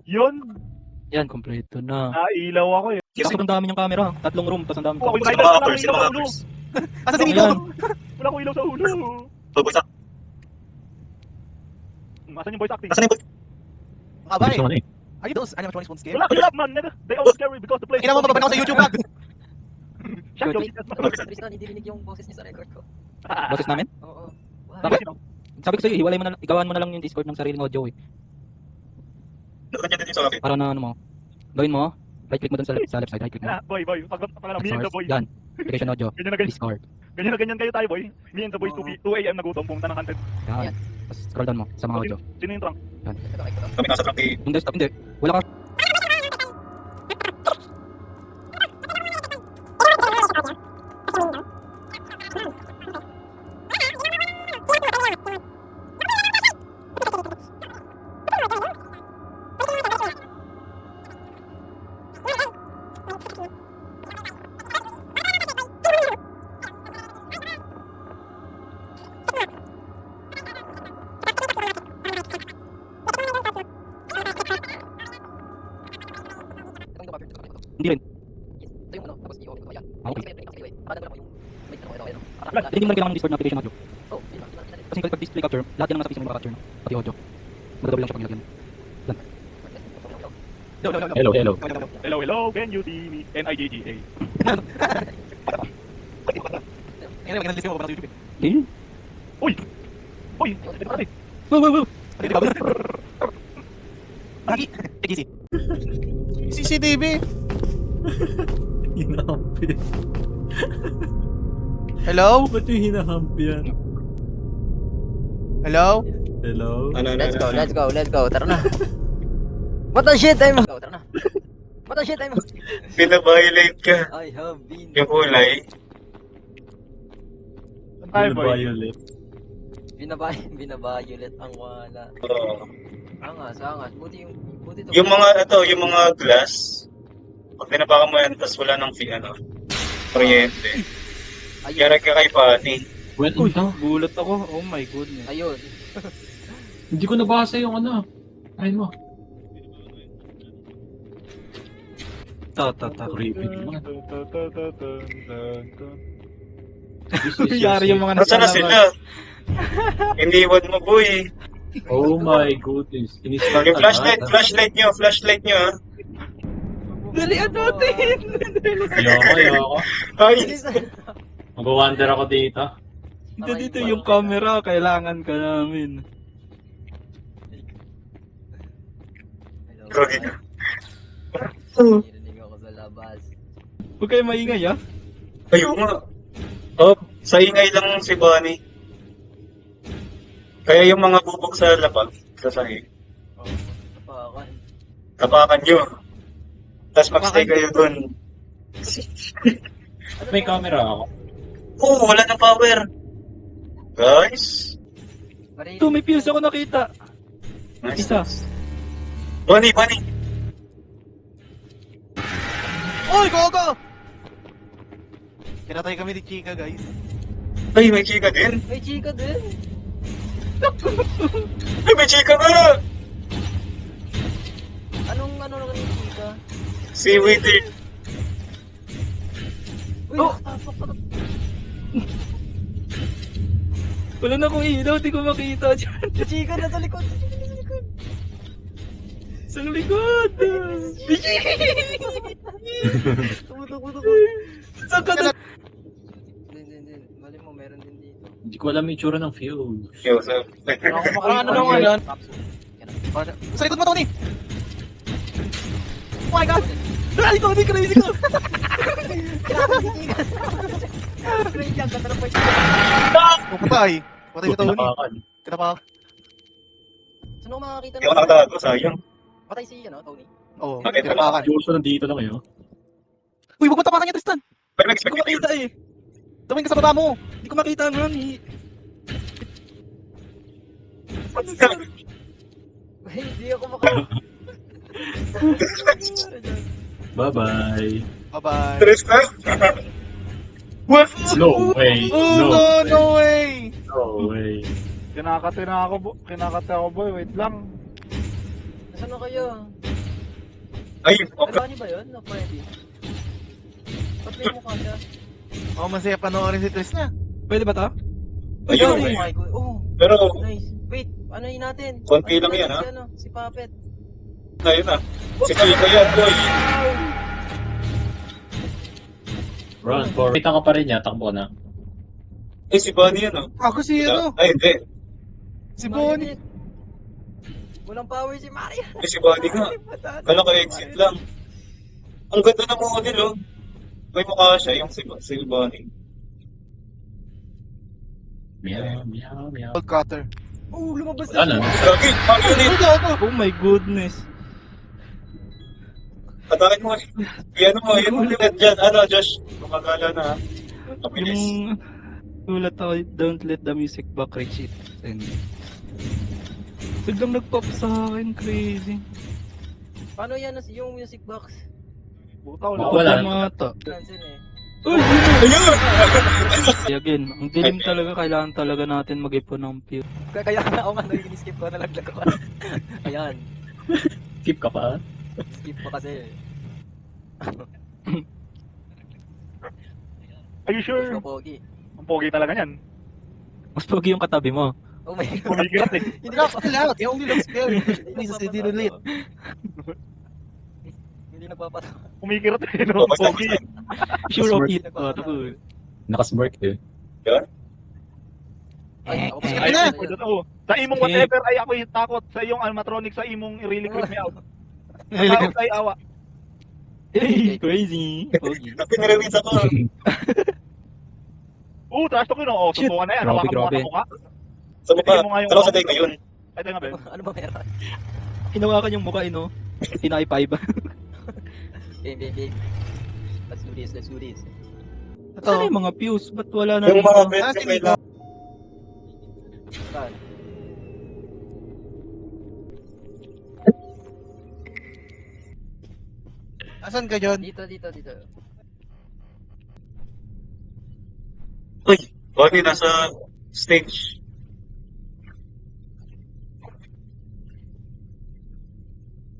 Yun! Yan, kompleto na. Nailaw ako eh. Kasi ang dami niyang camera. 3 room, tapos ang dami Oh, ko. kahit Sino mga wala actors? akong Sino ilaw mga sa ulo. actors? Asa si Nico? Ayan. Wala akong ilaw sa ulo. Pagbusak. Asan yung voice acting? Nasaan yung boy? Aba Gusto mo eh. na eh. Are you those animatronics won't scare? Wala, wala man. They all scary because the place. Ina mo mababalik ako sa YouTube vlog. Shut your Wait, shit. Tristan, hindi rinig yung boses niya sa record ko. Boses namin? Oo. Wow. Bakit? Sabi ko sa'yo, hiwalay mo na, igawan mo na lang yung Discord ng sariling audio eh. Nakanya din sa akin. Para na ano mo. Gawin mo, right click mo dun sa left side, right click mo. Ah, boy. Pag me and the boy. Yan, application audio, Ganyan na ganyan. Discord. Ganyan na ganyan kayo tayo, boy. Me and the boys 2 AM na gutom. Pumunta ng content. Yan. Tapos scroll down mo sa mga audio. Sino yung trunk? Kami nasa truck eh. Yung desktop, hindi. Wala ka. Hindi rin. Ito yung ano, tapos i-open ko yan. Okay. Pakadagdag ko yung mic na ko ito. Hindi mo na kailangan ng Discord na application audio. Oh, yun lang. Kasi pag display capture, lahat yan ang nasa PC mo capture. Pati audio. Magdadouble lang siya pag nilagyan mo. Hello, hello. Hello, hello. Can you see me? N-I-G-G-A. Ina mo kinalisi mo pa sa YouTube. Eh? Uy! Uy! Pare! Wow. Lagi. Easy. CCTV. Hinahampi. Hello? Ba't yung hinahampi yan? Hello? Hello? Let's go. Tara na. What the shit, I'm... Tara na. What the shit, I'm... Pinabiolate ka. I have been... Yung kulay. Ay, boy. Violet. Binabayulit ang wala. Oo. Angas. Buti to. Yung mga glass. Pag pinapakan mo yan, tapos wala nang kuryente. Kaya ka kay Pani. Wait, Uy, gulat ako. Oh my goodness. Ayun. hindi ko nabasa yung ano. Ay mo. Creepy naman. Yari yung mga Nasaan na sila? Iniwan mo, boy. Oh my goodness. Ini-start Yung flashlight nyo ah. Dalian natin! Ayoko. Ay! Mag-wonder ako dito. Dito yung camera, kailangan ka namin. Gagi ka. Narinig ako sa labas. Huwag kayo maingay ah. Ayun nga. Oh, sa ingay lang si Bonnie. Kaya yung mga bubog sa lapag, sa sahig, Tapakan. tapakan nyo. Tapos magstay kayo dun. May camera ako. Oo, wala na power. Guys. Ito, may fuse ako nakita. Nice. Isa. Bonnie. Oy, go! Kinatay kami ni Chika, guys. Ay, may chika din. May chika din. Ay, may chika na! Anong yung chika? Si Wither. Uy, tapak. Wala na akong ilaw, di ko makita dyan. May chika na sa likod. Sa likod! Tumutok. Saan ka na? Hindi. Mali mo, meron din dito. Hindi ko alam yung itsura ng fuse. Yo, so, Ano naman yan? Sa likod mo, Tony! Oh my God! Ay, Tony, crazy ko! Crazy ang ganda ng voice. Oh, patay! Patay si Tony. Tinapakan. Kinapak. Saan ako makakita hindi ako nakatago, sayang. Patay si, Tony. Oo, Bakit? kinapakan. Jules nandito lang eh. Oh. Uy, huwag mo tapakan niya, Tristan! Pero Hindi ko expect makita eh. Tumingin ka sa baba mo! Hindi ko makita man eh. Hindi ako makakita. Bye-bye. Bye-bye! Tristan? What? No way. Oh, no way! No way. Kinakata ako boy. Wait lang. Nasaan na kayo? Ay, Bunny ba yun? No, pwede. Ba't may mukha siya? Oh, masaya panoorin si Tris na. Pwede ba to? ayun. Oh my God. Oh, Pero, nice. Wait, ano yun natin? Konti Ano lang yan, natin ha? Si, ano, si Puppet. ayun na. Si Chico yan, boy. Run for... Kita ka pa rin niya, takbo na. Eh, si Bonnie yan, oh. Ako si ano, Ay, hindi. si Bonnie. Marinette. Walang power si Mario. Eh, si Bonnie nga. Kala ko exit lang. Ang ganda ng model, oh. May mukha siya, yung si Bonnie. Meow, meow, meow. Old cutter. Oh, lumabas Wala na na. siya. Gagi, marionette. Oh my goodness. Atakin mo. Yan mo ulit dyan. Ano, Josh? Gumagala na, ha? Mabilis. Yung ulat ako, don't let the music back reach it. And biglang nag-pop sa akin, crazy. Paano yan yung music box? Puta, Wala. Mata. Nansin eh. Ayun! Kaya again, ang dilim talaga, kailangan talaga natin mag-ipon ng fuel. Kaya nga ako nga nag-skip ko, nalaglag ko. Ayan, Keep ka pa. skip pa kasi. Are you sure? So, pogi. Ang pogi talaga yan. Mas pogi yung katabi mo. Oh my God. Pumigirat eh. Hindi Not allowed. He only looks good. Please, nagpapatawa. hindi relate. Hindi nagpapatawa. Pumigirat eh, no? Basta- Pogi. Sure Smart. okay. Oh, tol. Nakasmirk eh. Ay, ako pa. Sige Ay, na. pwede to. Sa imong whatever ay ako yung takot. Sa iyong animatronic, sa imong really creep me out. Sa takot ay awa. Hey, crazy. Pogi. Pinirelease ako. Trash talk yun, oh. Shit. Susukan na yan. Grabe, Hawakan mo nga grabe. sa mukha. Sa mukha. Tingnan mo nga yung Dalawa sa day ngayon. Ay, tayo nga, Ben. Ano ba meron? Hinawakan yung mukha, no? Pinakipay ba? Game. Let's do this, let's do this. Ano Ito. yung mga fuse? Ba't wala na Yung rin? mga bed Ah, yung sige. kailangan. Saan? Asan ka, John? Dito. Uy, Bonnie nasa stage.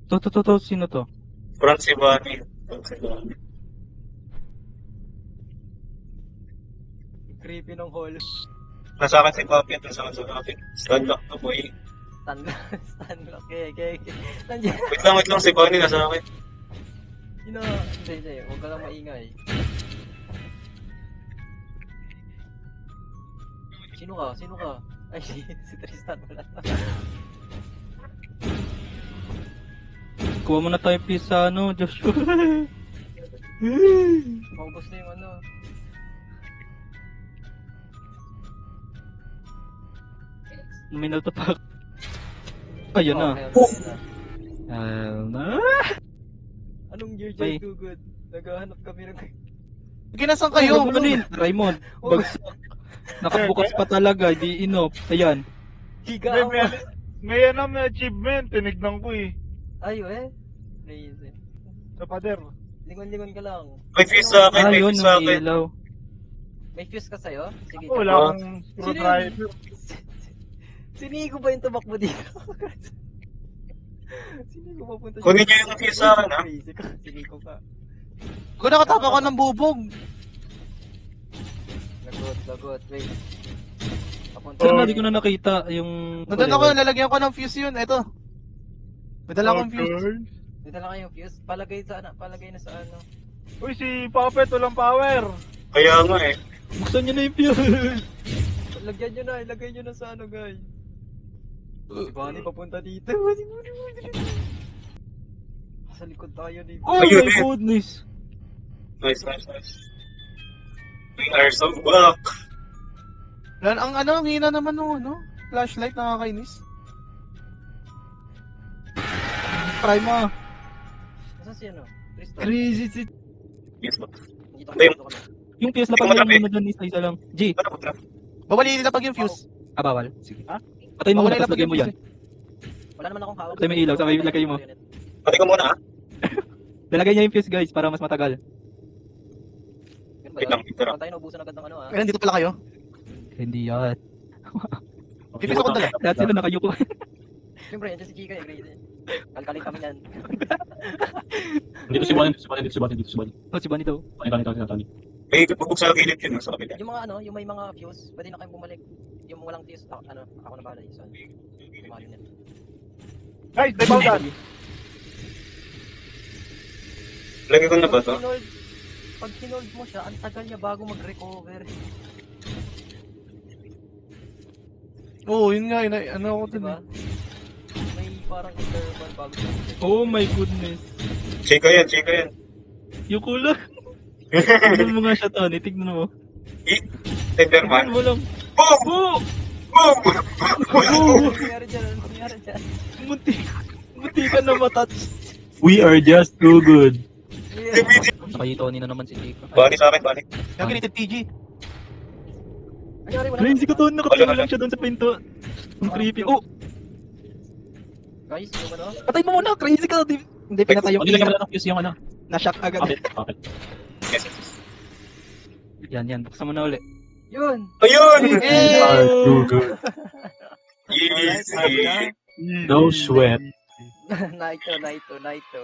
To, sino to? Front si Bonnie. Front si Bonnie. Creepy ng hall. Nasa akin si Puppet. Nasa akin si Puppet. Stunlock to, boy. Stanlock. Okay. Nandiyan. Wait lang si Bonnie nasa akin. Hindi. Huwag ka lang maingay. Sino ka? Ay, si Tristan wala na. Kuha mo na tayo fuse sa ano, Joshua. Maubos na yung ano. May natapak. Ayun na. Na. Anong year May- dyan, Good? Naghahanap kami ng... Ginasan kayo. Ano yun? Raymond, bagsak. Nakabukas pa talaga, di inop. Ayan. Higa May, ako. may achievement. Tinignan ko eh. Ay, Crazy. Sa pader. Lingon-lingon ka lang. May fuse sa akin. May Ayun, fuse sa may akin. ilaw. May fuse ka sa'yo? Sige. Oh, wala akong screwdriver. Sinigo ba yung tumakbo dito? Sinigo papunta siya. Kunin niyo yung fuse sa akin, ha? Crazy ka. Sinigo ka. Kung nakatapa ko ng bubog. Lagot. Wait. Papunta. Saan na, di ko na nakita yung... Nandun ako, lalagyan ko ng fuse yun. Ito. May dala akong fuse. Okay. Dito lang kayong fuse. Palagay na sa ano. Uy, si Puppet walang power. Kaya nga eh. Buksan nyo na yung fuse. Ilagay nyo na sa ano, guys. Si Bonnie papunta dito. Sa likod tayo ni Oh Ayun, my eh. goodness. Nice. We are so back. Ang ano, ang hina naman nung ano. Flashlight, nakakainis. Try mo. Nasaan si ano? Tristan. Crazy si... Yes, ba? Dito Ayun. kami. Yung fuse, lapag mo na dyan, isa lang. G, Ano ba? Bawali nila pag yung fuse. bawal. Sige. Ha? Patayin mo Bawal muna, nila tapos pag lagay yung mo yan. fuse. Wala naman akong hawak. Patay may ilaw, sabay lagay mo. Pati ko muna, ha? Lalagay niya yung fuse, guys, para mas matagal. Ganun ba Wait yun? lang, ito lang. Huwag tayo naubusan agad ng ano ah. Ay, nandito pala kayo. Hindi yan. Fuse ako dala. Lahat sila nakayuko. Siyempre, yan si Kika eh. Grade. Kalkalin kami yan. Dito si Bonnie, dito si Bonnie, dito si Bonnie, dito si Bonnie. Oh, si Bunny daw. Tony. May bubog sa gilid yun, sa kabila. Yung mga ano, yung may mga fuse, pwede na kayong bumalik. Yung walang fuse, ako na bahala yung son. Bumalik na. Guys, may bawdan. Lagi ko na ba to? Pag kinold mo siya, ang tagal niya bago mag-recover. Oo, yun nga, ano ako dun Diba? May parang interval bago siya mag-recover. Oh my goodness. Chika yan, chika yan. Yung kulang. Tignan mo nga siya, Tony. Tignan mo. Tenderman. Tignan mo lang. Boom! Oh! Boom! Ano nangyari dyan? Ano nangyari dyan? Munti ka na matouch. We are just too good. Nakay Tony na naman si Chico. Balik sa akin, balik. Gagi ni TG. Nangyari, wala Crazy ko, Tony. Nakatingin lang siya doon sa pinto. Ang creepy. Oh! Guys, yung ano? Patay mo muna. Crazy ka. Hindi pinatay yung Hindi lang naman ng fuse yung ano. Na-shock agad. Kapit. Yes. Yan. Buksan mo na uli. Yun! Ayun! We are too good. Easy. No sweat. Naito.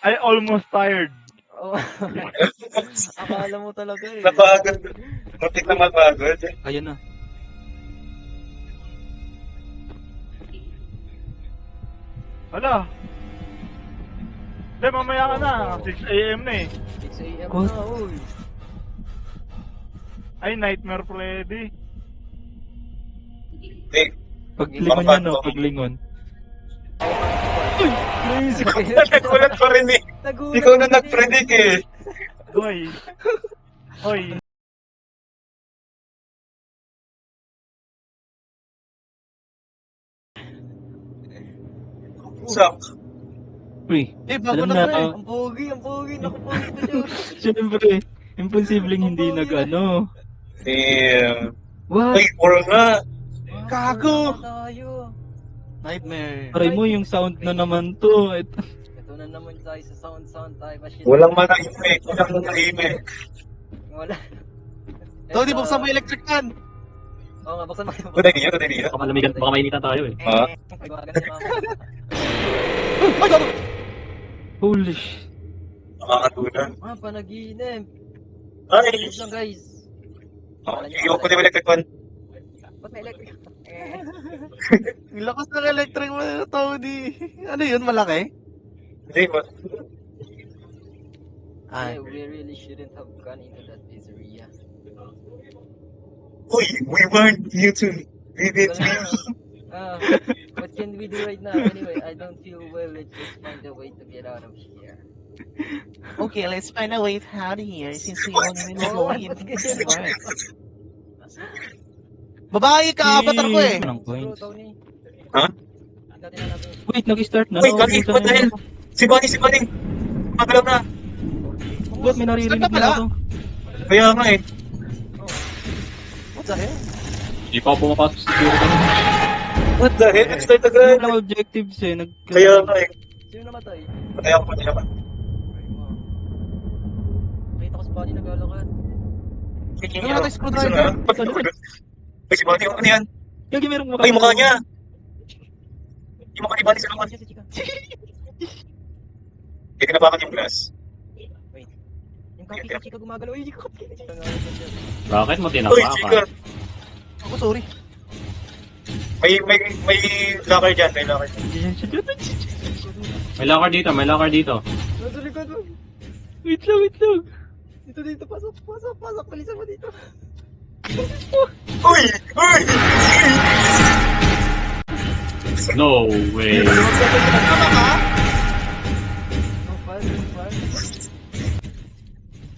I almost tired. Oh. Akala mo talaga eh. Napagod. Matik na mapagod. Ayan na. Hala. Hindi, mamaya ka na. 6 AM na eh. 6 AM What? na, uy. Ay, Nightmare Freddy. Hey, Paglingon niya, no? Paglingon. Crazy ko. nagulat pa rin eh. Nagulat Ikaw na din nag-predict eh. Hoy. Hoy. Sak. Uy, Bago alam na na, to eh. Ang pogi. Naku, pogi pa siya. syempre, imposibleng hindi nag-ano. Damn. What? Ay, puro nga. Gago! Tayo. Nightmare. Try mo yung sound na naman to. Ito na naman tayo sa sound tayo. Walang manahimik. Walang manahimik. Wala. Tony, buksan mo yung electric fan. Oo nga, buksan mo. Kuday niya, kuday niya. Baka malamigan, baka mainitan tayo eh. Ha? Ay, gumagana si mama. Ay, gago! Holy sh... Nakakatulan. Panaginip. Ay, Wait lang guys. iwan ko na yung electric fan. Ba't may electric? Ang lakas ng electric mo, Tony. Ano yun, malaki? Hindi ba? Yeah, we really shouldn't have gone into that pizzeria. Uy, we want you to be with me. What can we do right now? Anyway, I don't feel well. Let's just find a way to get out of here. Okay, let's find a way out of here since we only need to go in. Babae ka, avatar ko eh. Anong Bro, points? Tony. Ha? Dati na natin. Wait, nag-start na. Uy, kami ko dahil. Si Bonnie. Magalaw na. Ba't may naririnig Start na pala? na ako? Kaya nga eh. What the hell? Hindi pa ako pumapasok sa security. What the hell? Nag-start Ano agad. lang objectives eh. Kaya nga eh. Sino namatay? Patay ako. Nakita ko si Bonnie naglalakad. Ano natin screwdriver? Ay, si Bonnie, ano yan? Gagi, merong Ay, mukha niya. Yung mukha ni Bonnie sa laman. Siya si Chika. Hindi tinapakan yung glass. Yung copy si Chika gumagalaw. Ay, yung copy. Bakit mo Uy, tinapakan? Chika. Ako, sorry. May locker dyan, may locker dyan. May locker dito. Nasa likod mo. Wait lang. Dito. Pasok. Palisan mo dito. Uy! No way. Oh, fun.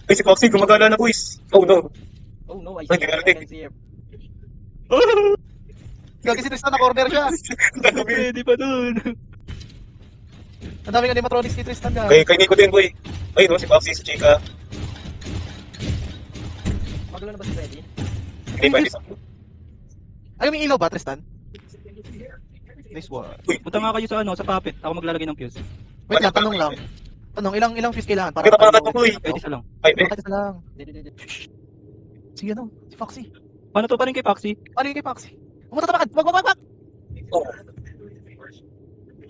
Ay, si Foxy, gumagala na, boys. Oh, no. Oh no, I Ay, see kinarating. here. Gagi si Tristan, na-corner siya. Pwede pa dun. Ang daming animatronics ni Tristan ka. Kay Nico din, boy. Ay, no, si Foxy, si Chica. Magalo na ba si Freddy? Hindi pwede sa... Ay, may ilaw ba, Tristan? Nice one. Punta nga kayo sa sa puppet. Ako maglalagay ng fuse. Wait lang, tanong lang. Ilang fuse kailangan? Kita pa ka boy. Pwede isa lang. Ay, eh. Bakit isa lang? Dito. Sige ano, si Foxy. Paano to? Paano yung kay Foxy? Ano yung kay Foxy? Pumunta tamakad! Wag! Oh.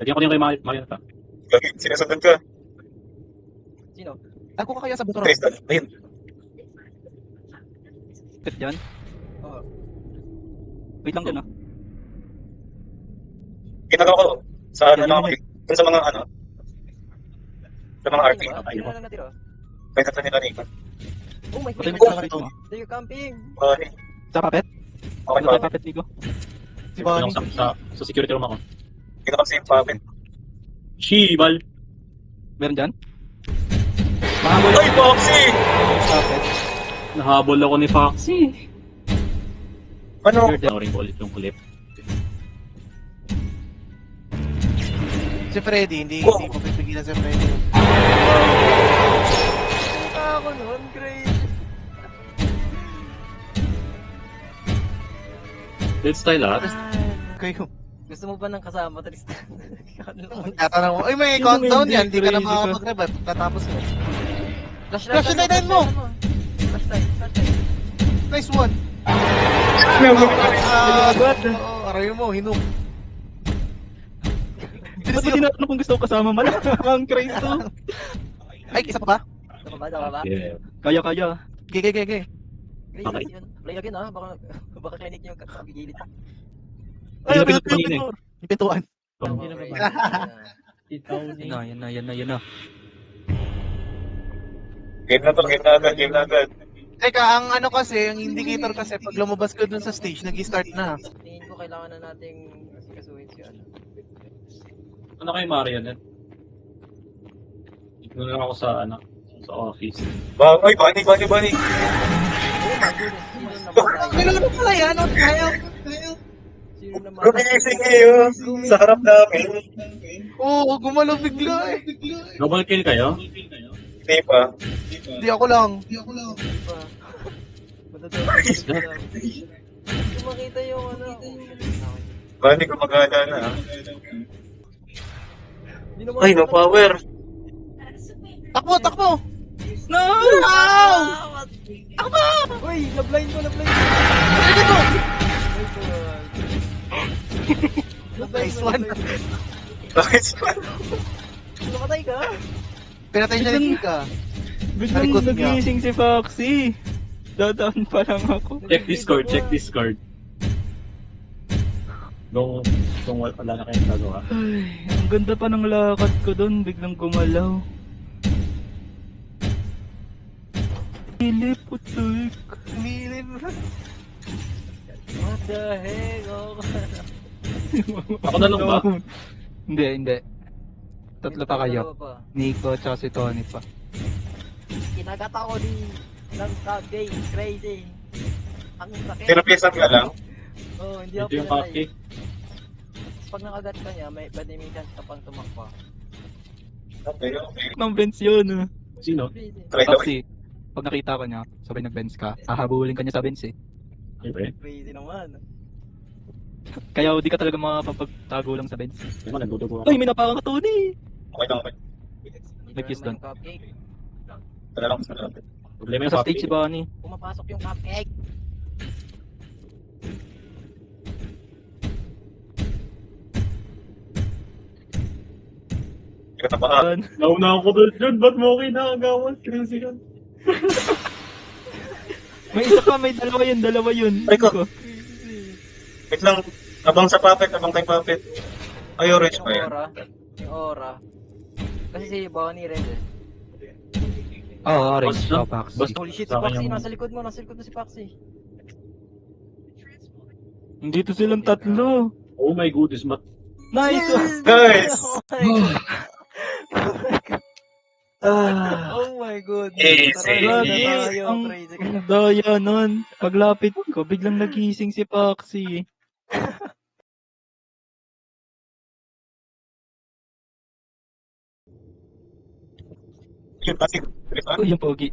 Lagyan ko din kay Marionette. Lagi, sinasundan ka. Sino? Ako ka kaya sa buto. Crystal. Ayun. Tip dyan. Oo. Wait lang dyan, ah. Ginagawa ko sa ano lang, dun sa mga ano, sa mga RP. Sino ba? Sino na lang natira? May tatlo nila Nico. Oh my Patay mo god. siya rito. They're camping. Sa puppet? Okay Ano pa. kay puppet, Nico? Si Bonnie. Sa security room ako. Ginagawa sa yung puppet. Shibal! Meron dyan? Ay, Foxy! Puppet. Nahabol ako ni Foxy. Ano? Snoring ulit yung clip. Si Freddy, hindi Oh. ko pipigilan si Freddy. Ako nun, great. Dead style ah. Kayo. Gusto mo ba ng kasama, Tristan? Tatanong mo, ay may countdown yan, hindi ka na makakapag-revive pagkatapos mo. Flashlight mo! Flashlight. Nice one! Agad. Aray mo, hinuk. Ba't mo tinatanong kung gusto ko kasama? Malamang Cristo. Ay, isa pa ba? Tama ba? Yeah. Kaya. Gege. Grace, Okay. yun. Play again ah, baka clinic yung kakabigilid. Ay, Hindi na pinto pinatuloy yung eh. Yung pintuan. Yan na. Game na to, game na agad. Teka, ang ano kasi, ang indicator kasi, pag lumabas ka dun sa stage, nag-start na. Tingin ko kailangan na nating asikasuhin si ano. Ano kay Marionette? Tignan lang ako sa office. Ay, Bunny! Oh my goodness, sino namatay? Kailangan na pala yan, ano tayo? Sino namatay? Ruminising kayo sa harap namin. Oo, gumalaw bigla eh. Double kill kayo? Hindi pa. Hindi ako lang. Pa. Madadala. Hindi makita yung ano. Bunny, gumagana na. Hindi naman Ay, no power. Takbo! No! Uy, na-blind ko. Nice one. Nice one. Namatay ka? Pinatay siya ni Kika. Biglang Nalikot niya. nagising si Foxy. Dadaan pa lang ako. Check Discord. Kung wala na kayong gagawa. Ay, ang ganda pa ng lakad ko doon. Biglang gumalaw. Philip, putik. What the heck? Oh. Ako na lang ba? Hindi. Tatlo pa kayo. Dalawa pa. Nico, tsaka si Tony pa. Kinagat ako ng cupcake. Crazy. Ang sakit. Tinapisan ka lang. Oh, hindi ako Ito yung pinatay. cupcake. Pag nakagat ka niya, pwede may chance ka pang tumakpa. Okay. Nang bench yun. Sino? Crazy. Try daw. Foxy, pag nakita ko niya, sabay nag-bench ka, hahabulin ka niya sa bench eh. Siyempre. Crazy naman. Kaya di ka talaga makapagtago lang sa bench. Naman, nagdudugo ako. Ay, may napakan ka, Tony! Okay lang. May kiss doon. Cupcake. Wala lang. Problema yung Nasa stage si cupcake. Bonnie. Pumapasok yung cupcake. Hindi ka tamaan. Nauna ako doon dyan. Ba't mo kinakagawan? Crazy yan. May isa pa, may dalawa yun. Ay, ko. Nico. Wait lang. Abang sa puppet, abang kay puppet. Ay, orange pa yan. Yung aura. Kasi si Bonnie red eh. Oo, orange. Basta- Oh, Foxy. basta- Holy shit, si Sa akin Foxy, yung- nasa likod mo si Foxy. Dito silang tatlo. Oh my goodness, Nice! Nice! Oh my god. Easy. Tara, Grabe, tayo, ang crazy ka. ang daya nun. Paglapit ko, biglang nagising si Foxy. Yun, kasi. Uy, yung pogi.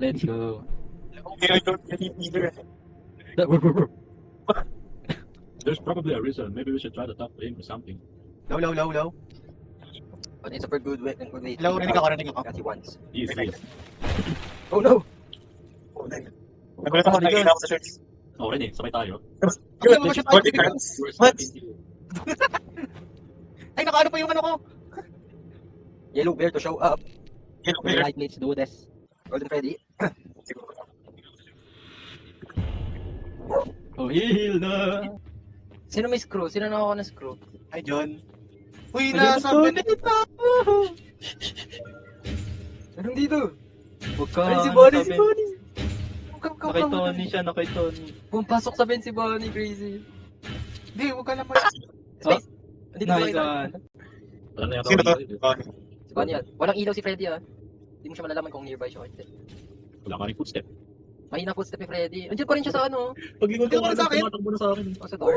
Let's go. I don't get it either. There's probably a reason. Maybe we should try to talk to him or something. Low. But it's a very good way. Low, rinig ako. Kasi once. Easy. Oh no! Nagulat ako, nagiging ako sa shirts. Oh, Rene, sabay tayo. Yun, 40 cards. What? Ay, nakaano pa yung ano ko. Yellow bear to show up. Yellow bear. Alright, let's do this. Golden Freddy. Oh, heal na. Sino may screw? Sino nakakuha ng screw? Ay, John. Uy, Ayun, nasa Tony. Benedetta. Anong dito? Huwag ka. Ay, si Bonnie, si sabi- Bonnie! Nakay Tony siya, nakay Tony. Pumapasok sa Ben si Bonnie, crazy. Hindi, huwag ka lang Space. Hindi ko Nice makita. one. Alam na yata Sino to? ako. Oh, Si Bonnie yan. Walang ilaw si Freddy ah. Hindi mo siya malalaman kung nearby siya o hindi. Wala ka rin footstep. Mahina footstep ni Freddy. Andiyan pa rin siya sa ano. Pag-ikot Ikaw na sa akin. tumatakbo na sa akin. O sa door.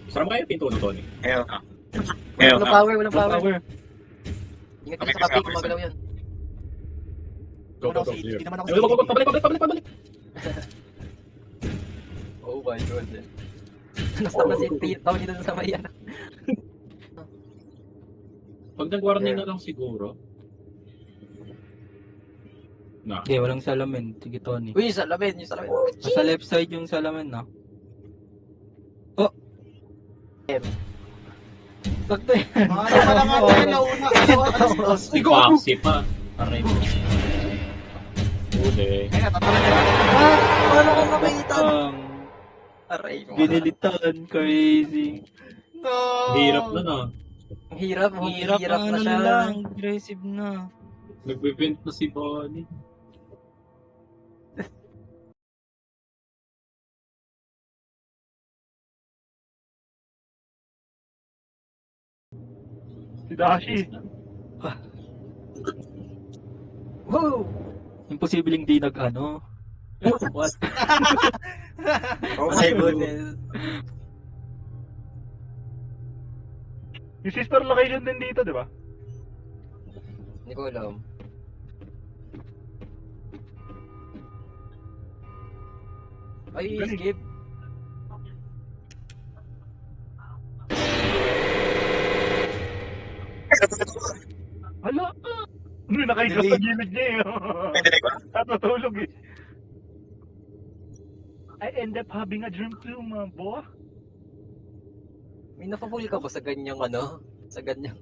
Saan mo kayo pinto no, Tony? Ngayon na. Ngayon Walang na. power, walang power. Power. Ingat Okay, ka sa kapi okay, kung magalaw yan. Go, go, go. Hindi naman ako Ay, wag, wag, wag, pabalik. Oh my god. Nasama si Tony dun sa may ano. Pag nag-warning na lang siguro. Na. Okay, walang salamin. Sige, Tony. Uy, salamin, yung salamin. Sa left side yung salamin, no? Oh! Sakto yan. Ano pa lang ako yung nauna. Si Foxy pa. Aray mo. Huli. Ay, natatalan ka. Paano ko makita? Aray ko. Binilitan, crazy. No. Hirap na na. Ang hirap, Hirap hirap ang na ano siya. lang, aggressive na. Nagbe-vent na si Bonnie. Si Dashi. Woo! Imposibleng di nag-ano. What? Oh my goodness. Yung sister location din dito, di ba? Hindi ko alam. Ay, Galing. skip. Hala! Ano, nakahiga sa gilid niya eh. May dinig ba? Natutulog eh. I end up having a dream too, mga boy. May napapul ka ba sa ganyang ano? Sa ganyang...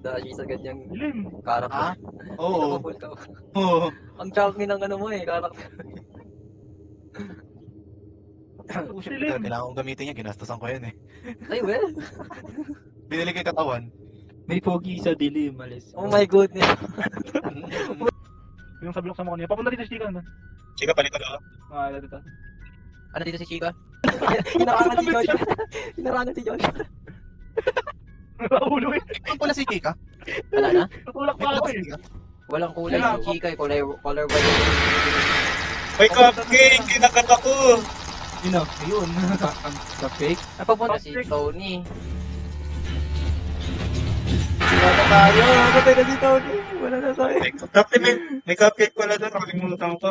Dahil sa ganyang Dilim. karakter. May Oo. napapul ka ba? Oo. Ang chunky ng ano mo eh, karakter. Dilim. Kailangan kong gamitin yan. Ginastosan ko yan eh. Ay, well. Binili kay katawan. May pogi sa dilim, alis. Oh my goodness. Yung sabi ko sa mga kanina, papunta dito si Chika na. Chika, palit ako. Ah, dito. Ano dito si Chica? Hinarangan si Josh. Hinarangan si Josh. Nakaulo eh. Ano pala si Kika? Wala na? Natulak May pa ako si eh. Kika? Walang kulay Wala. si Chica eh. Color white. May cupcake! Kinagat ako! Sino? Ayun. Ka-fake? Napapunta si Tony. Wala na tayo. Patay na si Tony. Wala na tayo. May cupcake pala doon. Nakalimutan ko.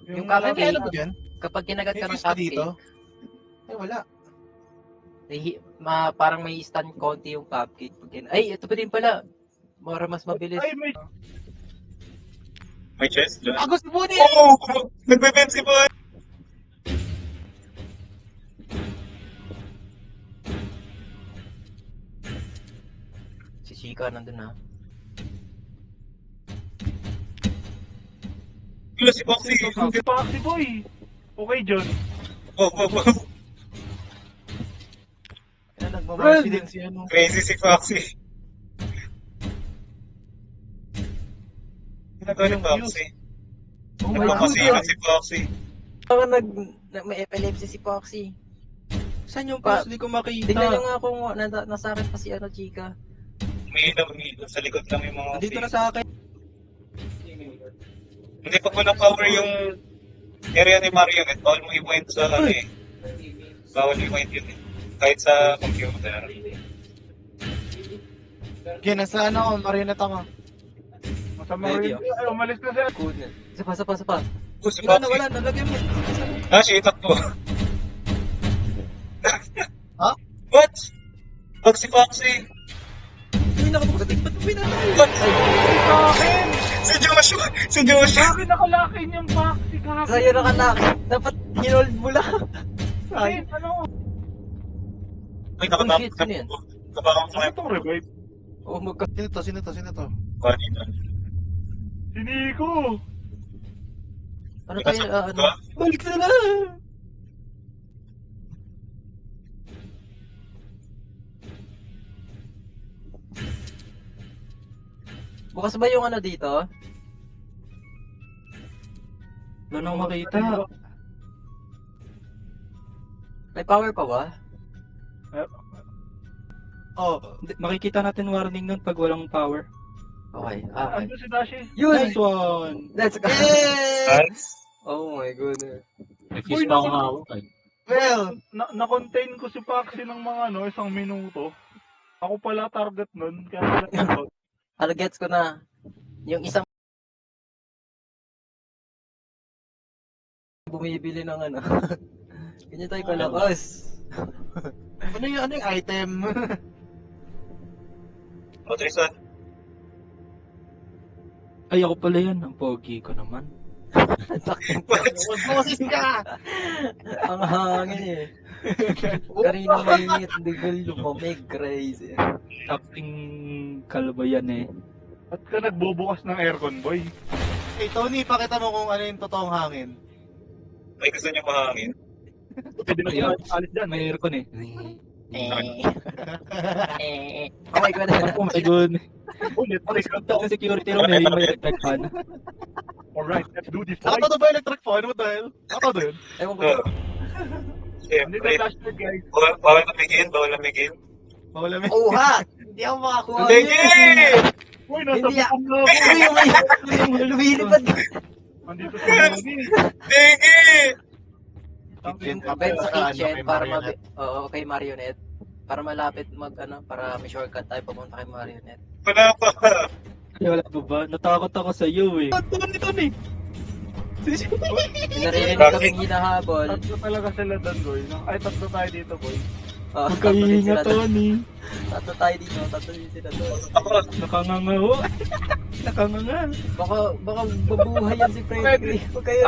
Yung Ay, cupcake, ano ba dyan? kapag kinagat May ka ng fuse pa dito? cupcake, Ay, wala. parang may stand konti yung cupcake. Ay, ito pa din pala. Mas mabilis. Ay, may... May chest doon. Agos ni Bonnie! Oo! Nagbe-vent si Bonnie! Si Chica nandun na. Wala si Foxy! Si Foxy Boy. Okay, John. Oh. Yan, nagmamarcy din si ano. Crazy si Foxy. Ginagawa ng Foxy. Oh my Nagpapasihan God. si Foxy. Parang may epilepsy si Foxy. Saan yung Pa- post? Di ko makita. Tingnan nyo nga kung nasa akin pa si ano, Chica. Umiilaw. Sa likod lang yung mga Dito na sa akin. Hindi pa ko na-power yung area ni Marionette. Bawal mo i-point sa ano eh. Bawal i-point yun eh. Kahit sa computer. Yan, nasa ano, marionette ako. Masama Ready, rin. Ay, umalis na siya. Goodness. Isa pa. Oh, si Wala na, Foxy. wala na. Lagyan mo. Ah, shit ako. Ha? What? Foxy. Uy, nakapagdating. Ba't mo pinatay? What? Sa akin! Si Joshua. Sa akin nakalakin yung Foxy. Sa'yo nakalaki. Dapat hinold mo lang. Ay, ano? Uy, Oh shit, nakatapos sino yan? Kapakang Ano itong revive? Oh, Sino to? kanina. Si Nico! ano tayo, ano? Balik na lang! Bukas ba yung ano dito? Wala nang makita. May power pa ba? Oh, Makikita natin warning nun pag walang power. Okay, okay. Andun si Dashi. Yun! Nice one! Let's go! yay! Nice. Oh my goodness. May fuse pa akong hawak eh. Well, Na-contain ko si Paxi ng mga 1 minuto. Ako pala target nun, kaya nag-out. Ano, gets ko na. Yung isang bumibili ng ano. Ganyan tayo kalakas. ano yung item? O, Tristan. Ay, ako pala yan. Ang pogi ko naman. Boses ka! Ang hangin eh. Kanina may digol lumamig, crazy. Acting kalba yan eh. At ka nagbubukas ng aircon, boy. Hey Tony, pakita mo kung ano yung totoong hangin. May gusto niyo mahangin? Pwede na Ayan. alis dyan. May aircon eh. Oh my god. Oh my god. Ulit, ulit. Sa security room may electric fan. Alright, let's do this. Fight! Ako to ba electric fan mo dahil? Ako din. Ewan ko. Hindi Siyempre. tayo flashback, guys. Bawal namigin, bawal namigin. Mawala may... Oh ha! Hindi ako makakuha. Sige! Uy, nasa Hindi bukong na ako. Uy, yung lumilipad. Andito si Mogi. Sige! Kitchen Ben sa kitchen kay para Marionette. Oo, kay Marionette. Para malapit para may shortcut tayo papunta kay Marionette. Wala pa. Ay, wala pa ba? Natakot ako sa iyo eh. Tony! Naririnig kaming hinahabol. Tatlo talaga sila doon, boy. No? Ay, tatlo tayo dito, boy. Magkahinga, Tony. Tatlo tayo dito, tatlo din sila doon. Ako, Nakanganga ho. Nakanganga. Baka babuhay yan si Freddy. Huwag kayo.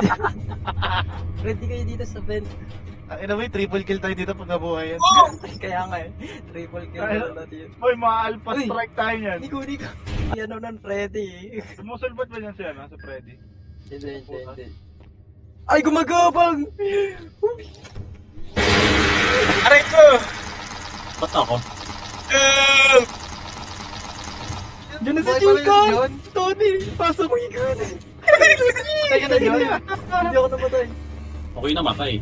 Freddy kayo dito sa vent. Anyway, triple kill tayo dito pag nabuhay yan. Kaya nga eh. Triple kill na natin yun. Boy, mga-alpha Uy! strike tayo yan. Nico. Yan o ng Freddy. Sumusulbat ba yan siya, no? Si Freddy? Hindi. Ay, gumagabang! aray ko! Ba't ako? Diyan na si Buhay pa rin Chica! yun. Tony! Pasok mo ikot! Teka na yun. Hindi ako namatay. Ako'y namatay.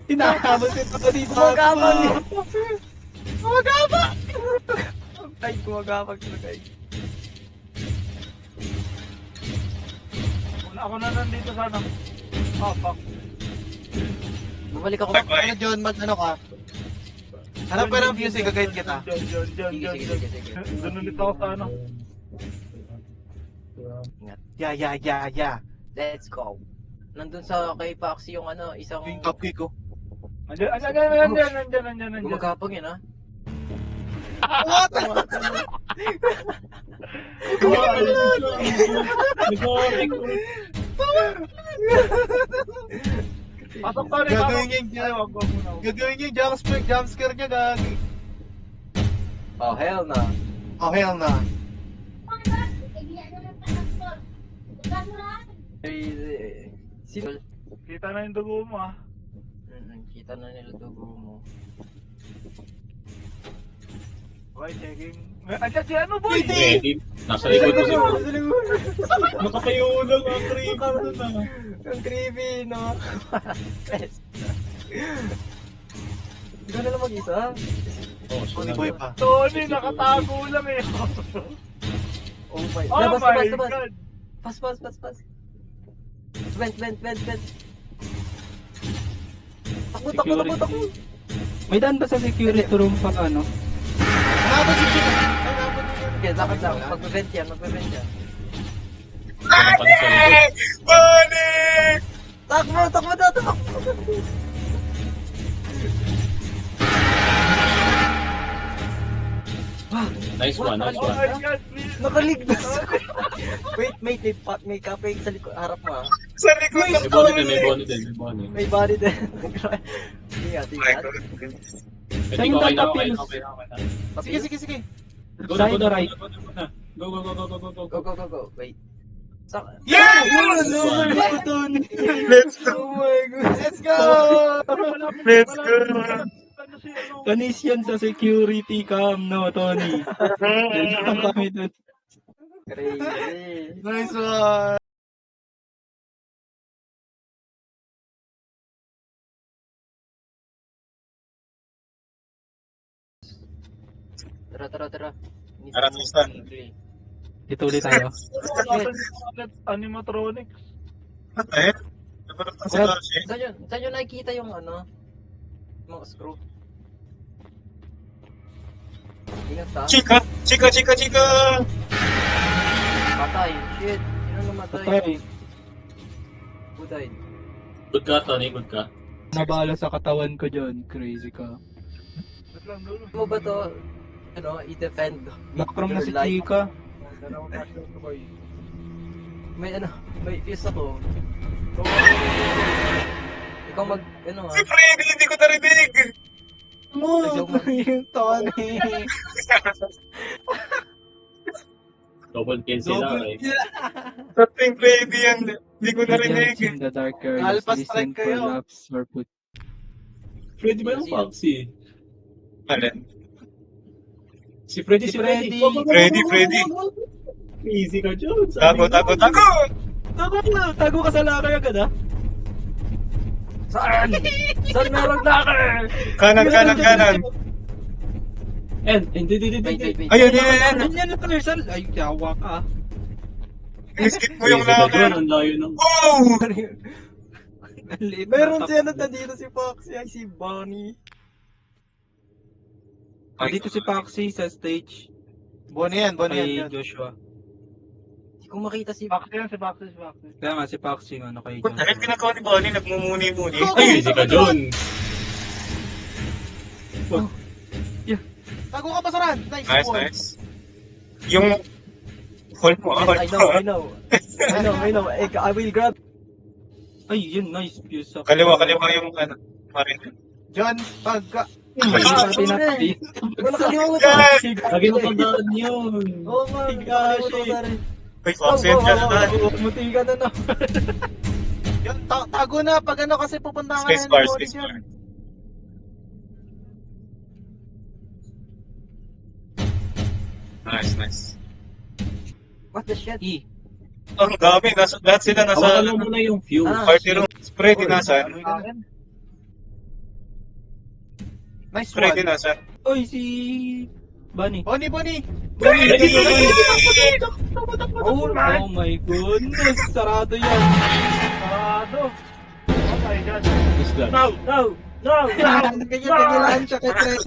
Tinahabol si Tony sa Gumagabang! Gumagabang! Ay, gumagabang talaga eh. Ako na nandito sana. Oh, fuck. Bumalik ako. Ano John, ano ka? Hanap ka ng views, i-guide kita. Diyan. Sige. Doon ulit ako sa ano. Yeah. Let's go. Nandun sa kay Paxi yung ano, isang... Yung top kick ko. Andiyan. Gumagapang yun, ha? What? Pasok pa rin. Gagawin niya yung Ay, wag muna. Gagawin niya yung jumpscare niya, gagi. Oh, hell no. Oh, hell na. Crazy. Sino? Kita na yung dugo mo, ah. Kita na nila dugo mo. Okay, checking. Andiyan si ano, boy? Ready? Nasa likod ko si Nakatayo lang ang creepy doon ah. Ang creepy, no? Ikaw na lang mag-isa? Oh, Tony boy pa. Tony, nakatago lang eh. Oh my Oh Labas. my God. Pas. Vent. Takbo. May daan ba sa security room pa ano? Hanapin si Chica. Okay, lakad lang. Magbe-vent yan. Balik! Balik! Takbo. Nice one. Oh my God, please. Nakaligtas ako. Wait, may kape sa likod. Harap mo, ha? Sa likod ng May bonnet din. May body din. Ingat. My God. Hindi ko okay na, okay na, okay na, okay na. Sige, sige, sige. Go na, go na, right. go na. Go, go, go, go, go, go, go. Go, go, go, go. Wait. Yeah! Let's go! Oh my god. Let's go! Let's go! Panis yan sa security cam, no, Tony? Welcome kami dun. Crazy. Nice one! Tara, tara, tara. Tara, Tristan. Dito ulit tayo. Animatronics. Eh? Nabalot na si Darcy. Saan yun nakikita yung ano? Mga screw? Ingat ha? Chika! Chika, chika, chika! Patay. Shit. Sino namatay? Okay. Who died? Good ka, Tony, good ka. Nabala sa katawan ko dyan. Crazy ka. Wait lang, dulo. Mo ba to, ano, i-defend? Nakram na si your life? Chika. May ano, may fuse ako. Ikaw mag, ano Si Freddy, hindi ko narinig! Mo! Joke lang. Yung Tony! Double kill sila, eh. Sating Freddy yan. Hindi ko narinig. Giants in the dark areas, Alpha listen strike for kayo. laps or put. Freddy ba yung Foxy? Alin? Si Freddy, Si Freddy. Freddy, Freddy. Easy ka, Jones. Tago, tago, tago! Tago ka sa lakay agad, ha? Saan? Saan meron locker? Kanan, kanan, kanan. Hindi. Wait. Ayun, yan. Ganyan na Tarzan. Ay, yawa ka. Skip mo yung Easy ka, locker. John. Ang layo ng... Wow! Ang liit na Meron tap. si ano dito si Foxy, ay si Bonnie. Dito si Paxi sa stage. Bonnie yan, Bonnie Kay yan. Joshua. Hindi ko makita si... Foxy yan, si Foxy, si Foxy. Kaya nga si Paxi, ano, kay Dahil Joshua. ginagawa ni Bonnie, nagmumuni-muni. Ay, easy ka, John. Tago ka pa sa ran. Nice Nice, one. nice. Yung... Hold mo, hold I mo. know. I will grab. Ay, yun, nice fuse up. Kaliwa yung ano. Marin. John, pagka... Pinapali. Wala kalimutan. Yes! Lagi matandaan yun. Oo nga. Wait, Foxy yan dyan na. Muti ka na na. Yun, tago na pag ano kasi pupunta ka Space na bar, ng space Bonnie bar. dyan. Nice, nice. What the shit? E. Ang dami, lahat sila nasa Hawakan mo muna yung fuse. party room. Freddy nasa. Nice Freddy one. nasa. Oy, si... Bunny. Bonnie, Bonnie. Oh my goodness, sarado yan. Sarado. Oh my God. Just that. No! Ganyan siya kay Trent.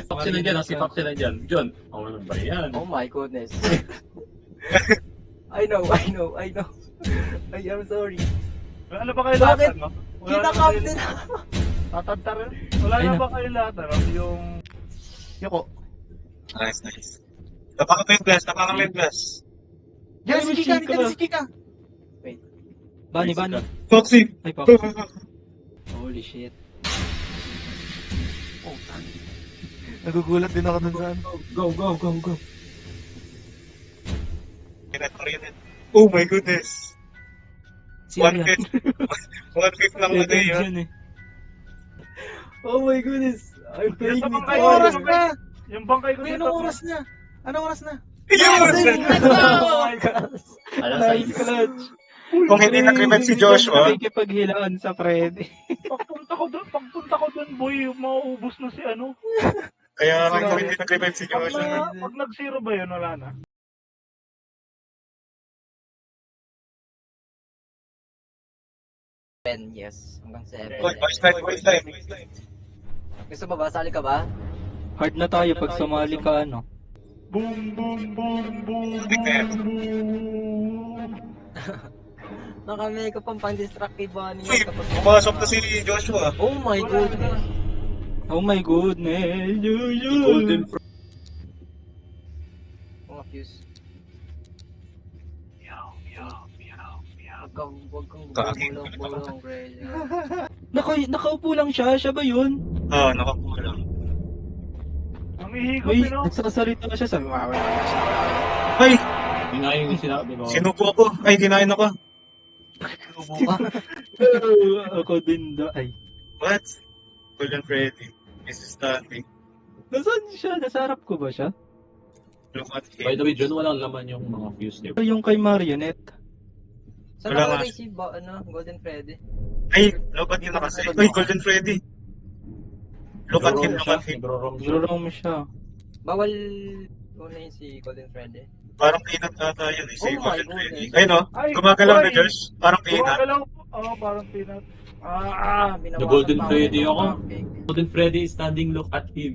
Foxy na dyan, si Foxy na dyan. John, ano ba yan? Oh my goodness. I know. I am sorry. Wala na ba kayo Bakit? lahat, ano? Wala Kita na ba kayo- captain. Tatantar yun? Wala Ayun na na. ba kayo lahat, ano? Yung... Yoko. Nice, nice. Napaka-med blast, napaka-med blast. Yan, si Kika, dito si Kika. Bunny. Foxy! Ay, Paxi. Holy shit. Nagugulat din ako dun sa ano. Go. Oh my goodness. Si One Arian. fifth lang ano yun. Yun eh. Oh my goodness. I'm playing Sa with bangkay, Anong oras fire. na? Yung bangkay ko Uy, dito. anong oras na? Anong oras na? Yun! Oh my god. Alas Nice 6. clutch. Kung hindi nag-revive si Joshua, Nakikipaghilaan sa Freddy. Pagpunta ko dun, boy, mauubos na si ano. kaya kung hindi nag-revive si Joshua. Pag nag-zero ba yun, wala na. Yes, hanggang 7. Oy, voice line. Gusto mo ba? Sali ka ba? Hard na tayo pag sumali ka, ano. Boom, boom, boom, boom, Tingnan. boom. Nakamay ko pang pang-distract kay Bonnie. Uy, pumasok na si Joshua. Oh my goodness. Oh my goodness. Golden Mga fuse. Huwag kang Kaki. bulong, Crazy. Nakaupo lang siya, siya ba yun? Oo, nakakuha lang. Ang ihigop, May no? nagsasalita siya, sabi, wow, Ay! Yun nga yung sinabi ko. Sinubo ako. Ay, kinain ako. ako din da, ay. What? Golden Freddy. Mrs. Stanley. Nasaan siya? Nasa harap ko ba siya? Look at By him. the way, dyan walang laman yung mga fuse niya. Yung kay Marionette. Saan Wala nakalagay nga. si Golden Freddy? Ay, look at him nakasi. Ay, Golden Freddy. Look at him, look at him. Nagro-roam siya. Nagro-roam siya. Bawal una yun si Golden Freddy. Parang peanut ata yun eh, si Oh my Golden Freddy. goodness. Ayun o, Ay, gumagalaw na boy. Josh. Parang peanut. Gumagalaw. Oo, parang peanut. Binawasan The Golden pa ako Freddy ng ako. cupcake. Golden Freddy is standing look at him.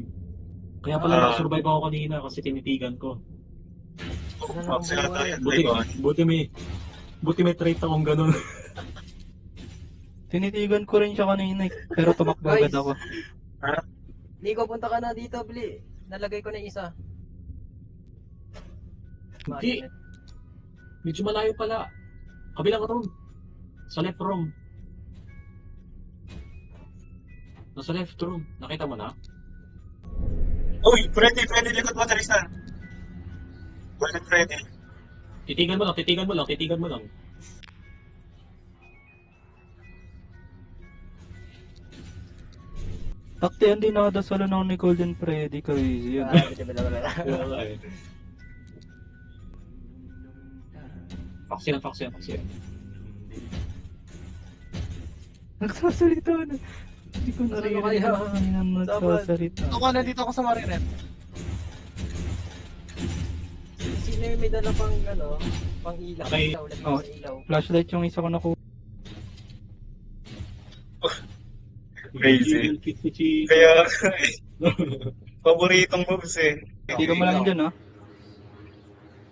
Kaya pala Ah. nakasurvive ako kanina kasi tinitigan ko. Oh, sila tayo. Buti may trait akong ganun. Tinitigan ko rin siya kanina eh. Pero tumakbo Guys. agad ako. Nico, punta ka na dito, Bli. Nalagay ko na yung isa. Hindi. Medyo malayo pala. Kabilang room. Sa left room. Nasa left room. Nakita mo na? Uy, Freddy, likod mo, Tristan. Golden Freddy. Titigan mo lang. Taktihan din nakadasalan ako ni Golden Freddy, crazy yun. Kaya nga eh. Faction. Nagsasalita na. Hindi ko naririnig kaya? ang nagsasalita. Ako, nandito ako sa Marionette. Sino yung may dala pang, pang ilaw? Okay. Ilaw, lagay Oh. sa ilaw. Flashlight yung isa ko nakuha. Crazy. Kaya, paboritong moves eh. Hindi ka mo lang dyan, ha?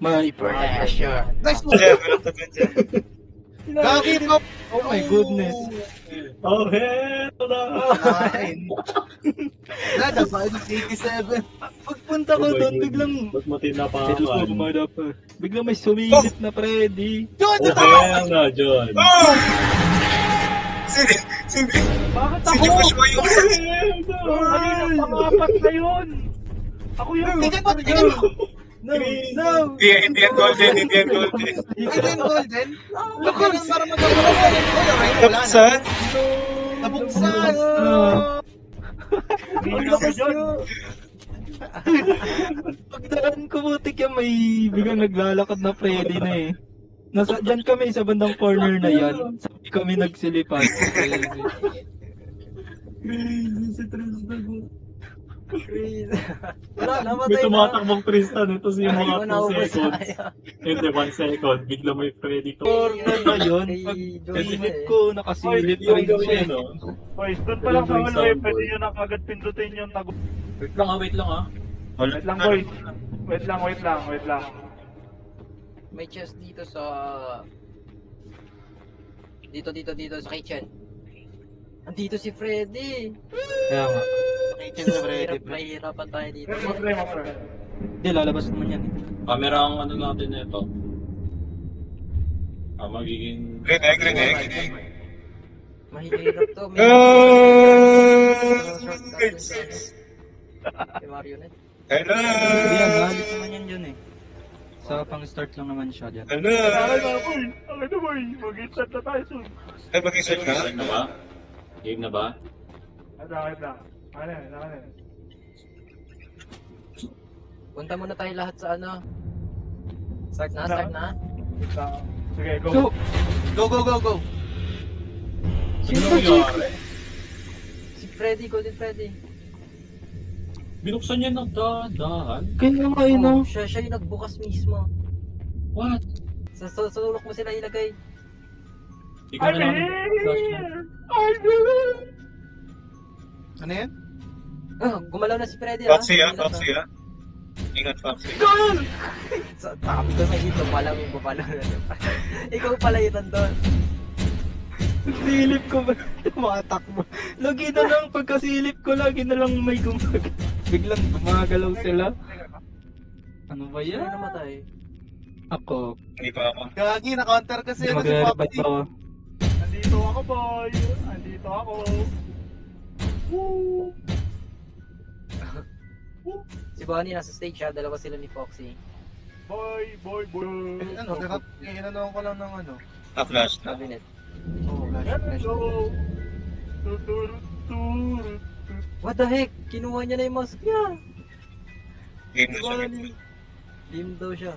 May pressure. Nice move! Diyan, walang tagal dyan. Gagi, pop! Oh my goodness. Oh, hell na! Nine. Nada, 587. Pagpunta ko doon, biglang... Ba't mo tinapakan? Biglang may sumilip na Freddy. Yun! Oh, hell na, John! Oh! Si Bakit si ako? Josh mo yung... Kanina pangapat na yun. Ako yung Tingnan mo! No! Hindi yan golden. Ito yung golden. Laki lang para magagawa ko yung golden. Tapsan? Nabuksan! Ang lakas yun. Pagdaan ko butik yan, may biglang naglalakad na Freddy na eh. Dyan kami sa bandang corner na yan. Sabi kami nagsilipan. Wala, May namatay na. tumatakbong Tristan. Ito si Ay, mga ko 2 naubos seconds. na. Hindi, 1 second. Bigla may Freddy to. Corner na yun. Pag Ay, nasilip eh. ko, nakasilip pa rin siya. no? Boys, doon pa lang sa hallway, pwede nyo na kagad pindutin yung tago. Wait lang ah. Wait lang, boys. Wait lang. May chest dito sa... Dito sa kitchen. Andito si Freddy. Kaya nga. Kitchen na ready. Mahirapan tayo dito. Mo, pre. Hindi, lalabas naman yan eh. Camera ang ano natin na ito. Magiging... Grinig. Mahirap to. May It's... May Marionette. Hello! Hindi yan, halit naman yan dyan eh. Sa pang-start lang naman siya dyan. Hello! Ako na, boy. Mag-insert na tayo soon. Ay, mag-insert ka? Game na ba? Game na ba? Wait lang. Ano yan? Punta muna tayo lahat sa Start na. Wait lang. Sige, go. Go! Ano nangyari? Si Freddy, Golden Freddy. Binuksan niya ng dahan? Kaya nga yun Oh, oh. siya yung nagbukas mismo. What? Sa sulok mo sila ilagay. Hindi ko na lang flashlight. Ano yan? Gumalaw na si Freddy Foxy ha. Foxy. Ingat, Foxy. Sa tabi ko may dito, palang yung gumalaw na. Ikaw pala yun nandun. Silip ko ba? Tumatakbo. Lagi na lang, pagkasilip ko, lagi na lang may biglang gumagalaw sila. Ano ba Sino yan? namatay? Ako. Hindi pa ako. Gagi, na-counter kasi Hindi ano si mag-revive Popsy. ako. Nandito ako, boy. Nandito ako. Woo! Si Bonnie nasa stage siya, dalawa sila ni Foxy. Boy. Ano, inanoon ko lang ng ano. Flash. Cabinet. Oh, flash. Hello. Tuturut. What the heck? Kinuha niya na yung mask niya. Game na siya. Bonnie. Dim daw siya.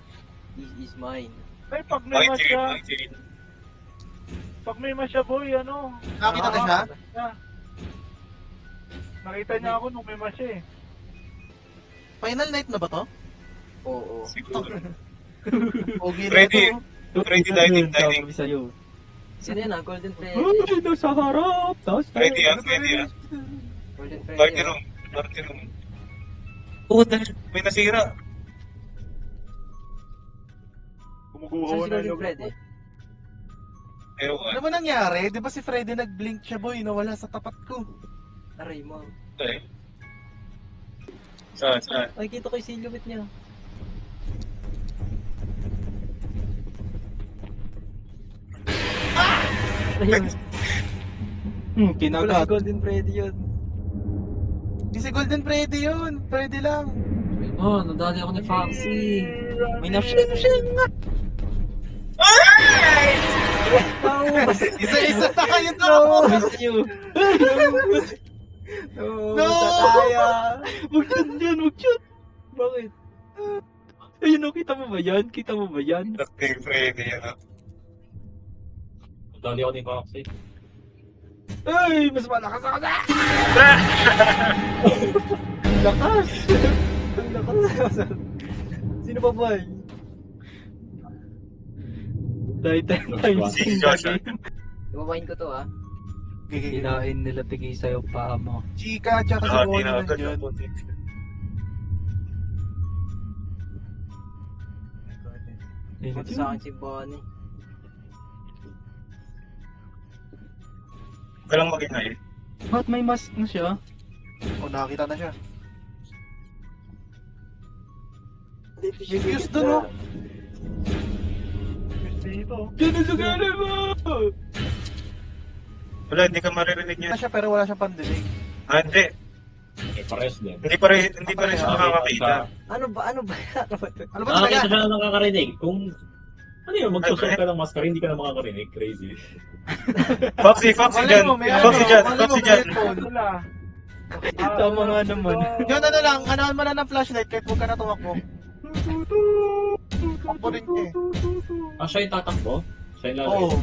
This is mine. Ay, pag may mas siya, Makitirin. pag may mas siya, boy, ano? Nakita na siya? Nakita niya ako nung may mas siya eh. Final night na ba to? Oo. Siguro. Pogi na Freddy. ito. Freddy diving. Sabi sa'yo. Sino yun ah? Golden Freddy. Ay, nasa harap. Tapos Freddy yan, Freddy yan. Golden Freddy. Party ah. room. Party room. Oo, may nasira. Kumukuha Saan si na Golden yung Freddy? Pero Ano ba nangyari? Di ba si Freddy nag-blink siya boy? Nawala sa tapat ko. Aray mo. eh. Saan? Ay, kita ko yung silhouette niya. Ayun. Hmm, Wala si kinagat. Golden Freddy yun. Di si Golden Freddy yun. Freddy lang. Oh, nadali ako ni Foxy. May na-share nga. Isa-isa na kayo to. Sabi sa'yo. No! Tataya. Huwag yan. Bakit? Ayun o, kita mo ba yan? Kita mo ba yan? Kay Freddy yan. Nadali ako ni Foxy. Ay, mas malakas ako na! Lakas! Ang lakas. Sino pa ba? Dahil 10 times Si in the Joshua. game. Ibabahin ko to ah. Kinain nila tigay sa'yo pa mo. Chika, tsaka si Ah, Bonnie tinagad nandiyan. yung puti. Punta sa akin si Bonnie. Huwag lang mag-inay. Ba't may mask na siya? Oh, nakakita na siya. Fuse doon, oh. dito. Sinusugalan mo! Wala, hindi ka maririnig Na niya. siya pero wala siyang pandinig. Ah, hindi. Eh, pares din. Hindi pa rin siya nakakakita. Ano ba? Ano ba? Ano ba to? Ano ba Nakakita talaga? siya na nakakarinig. Kung ano yun, magsusuot ka ng maskara, hindi ka na makakarinig. Crazy. Foxy Malay dyan. mo, may Foxy ano, dyan. malay mo, Foxy may dyan. headphone. Wala. Tama nga naman. Yun, ano lang, anoan mo na ng flashlight kahit huwag ka na tumakbo. Takbo rin niya eh. Ah, siya yung tatakbo? Siya yung lalayo? Oo.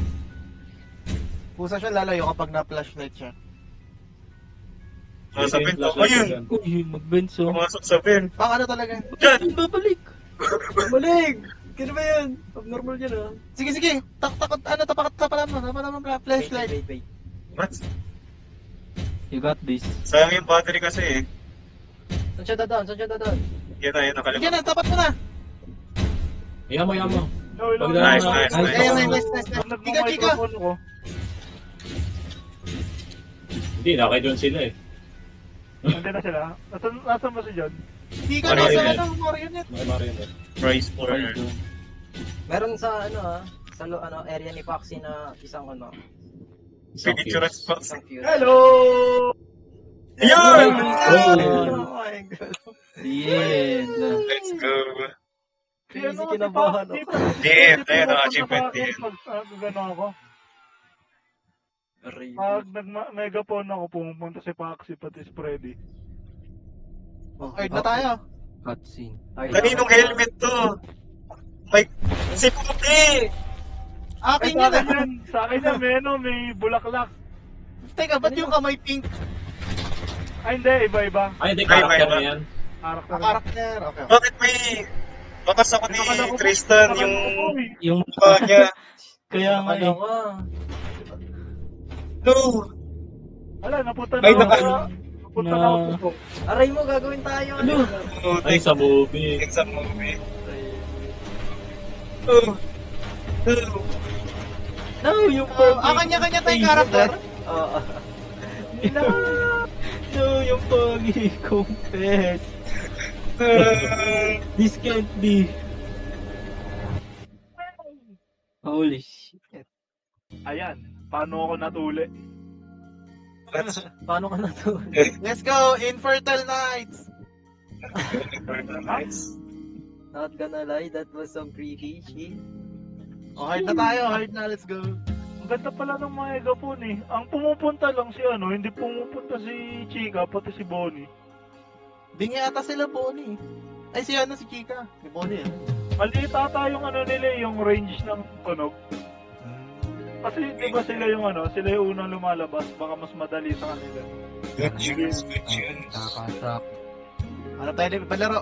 Pusa siya lalayo kapag na-flashlight siya. Oh, sa pinto. Flashlight Ayun! dyan. Uy, mag-benso. Pumasok sa pin. Pang ano talaga? Dyan! Babalik! Malig! Kano ba yan? Abnormal yan ah. Sige, sige. Takot, ano, tapakan mo ng flashlight. Wait. What? You got this. Sayang yung battery kasi eh. Saan siya dadaan? Yan na, Sige nakalimutan. na, tapat mo na. Yamo. No. Nice, nice, nice. Nice. Chika, chika. Nagmamicrophone ko. Hindi, nakay-John sila eh. Nandiyan na sila. Nasaan ba si John? Chika na sa ano, marionette. May marionette. Price for Meron sa area ni Foxy na isang Signature spots. isang fuse. Hello! Yun! Oh my god. The end. Let's go. Crazy kinabahan ako. Din, ayun ang achievement din. Pag gano'n ako. Aray. Pag nag-megaphone ako, pumupunta si Foxy pati si Freddy. Hard na tayo. Cutscene. Kaninong helmet to? May... Si Puti! Akin Ay, yun ah. sa akin yan, may bulaklak. Teka, ba't yung kamay pink? Ay, hindi, iba-iba. Ay, hindi, Ay, karakter may- na yan. Karakter. Karakter. Okay. Bakit may... Bakas ako ni Tristan yung Yung mukha niya. kaya nga Ano eh. ka? No! Wala, napunta na Ay, ako. naka- Napunta na ako. sa- Aray mo, gagawin tayo. Ano? Ay, sa movie. Sa movie. No, yung Kanya-kanya tayong karakter. Oo. No, yung pogi. Confess. This can't be. Holy shit. Ayan, paano ako natuli? Let's Paano ka na to? Let's go! Infertile Knights! nice. Not gonna lie, that was some creepy shit. Oh, hard na tayo, hard na, let's go. Ang ganda pala ng megaphone eh. Ang pumupunta lang si ano, hindi pumupunta si Chika, pati si Bonnie. Di nga ata sila Bonnie. Ay, si ano, si Chika. Si Bonnie, eh. Maliit ata yung ano nila, yung range ng tunog. Kasi di ba sila yung ano, sila yung unang lumalabas, baka mas madali sa kanila. Good tunes, good tunes. Nakaka-trap. Ano tayo din palaro?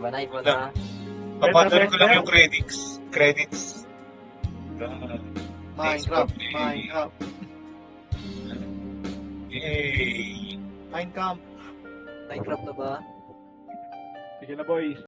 Iba na, iba na. Papanood ko lang yung credits. Minecraft, Minecraft. Yay! Minecraft. Minecraft na ba? Sige na boys.